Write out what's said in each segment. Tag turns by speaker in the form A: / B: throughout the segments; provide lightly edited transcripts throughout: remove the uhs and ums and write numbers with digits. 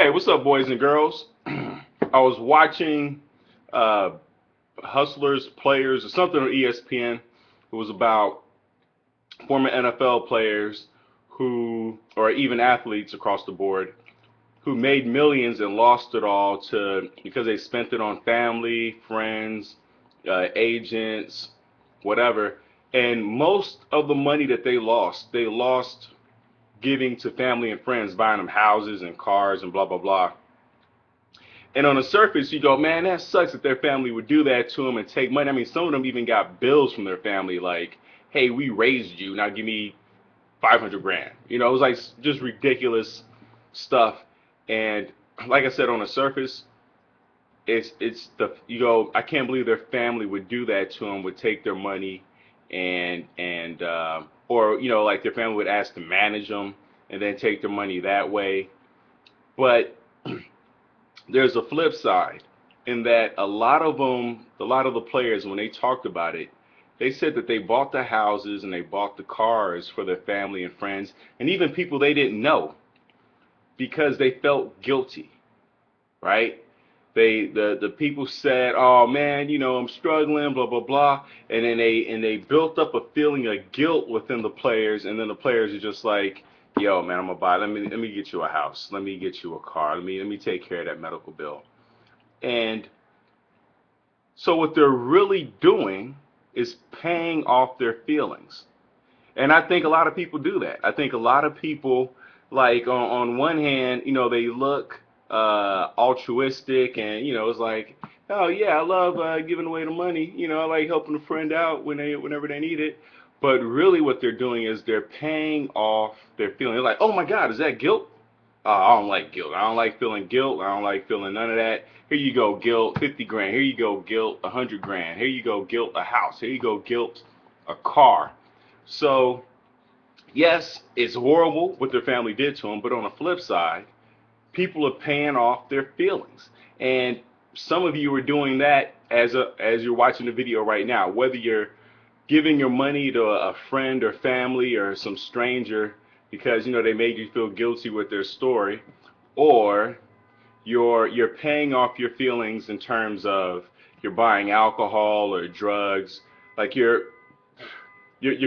A: Hey, what's up, boys and girls? I was watching uh, Hustlers Players or something on ESPN. It was about former NFL players who, or even athletes across the board, who made millions and lost it all to because they spent it on family, friends, agents, whatever. And most of the money that they lost giving to family and friends, buying them houses and cars and blah blah blah. And on the surface, you go, man, that sucks that their family would do that to them and take money. I mean, some of them even got bills from their family, like, hey, we raised you, now give me 500 grand. It was like just ridiculous stuff. And like I said, on the surface, it's the you go, I can't believe their family would do that to them, would take their money and or like their family would ask to manage them and then take their money that way. But there's a flip side in that a lot of the players, when they talked about it, they said that they bought the houses and they bought the cars for their family and friends and even people they didn't know because they felt guilty, right? The people said, "Oh man, I'm struggling, blah blah blah," and then they built up a feeling of guilt within the players, and then the players are just like, "Yo, man, I'm gonna buy. Let me get you a house. Let me get you a car. Let me take care of that medical bill." And so what they're really doing is paying off their feelings. And I think a lot of people do that. I think a lot of people, like on one hand, they look altruistic, and it's like, oh yeah, I love giving away the money. I like helping a friend out whenever they need it. But really, what they're doing is they're paying off their feelings. They're like, oh my God, is that guilt? I don't like guilt. I don't like feeling guilt. I don't like feeling none of that. Here you go, guilt, 50 grand. Here you go, guilt, 100 grand. Here you go, guilt, a house. Here you go, guilt, a car. So yes, it's horrible what their family did to them, but on the flip side, people are paying off their feelings. And some of you are doing that as you're watching the video right now, whether you're giving your money to a friend or family or some stranger because they made you feel guilty with their story, or you're paying off your feelings in terms of you're buying alcohol or drugs, like you're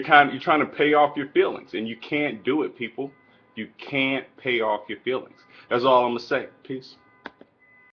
A: trying to pay off your feelings, and you can't do it, people. You can't pay off your feelings. That's all I'm gonna say. Peace.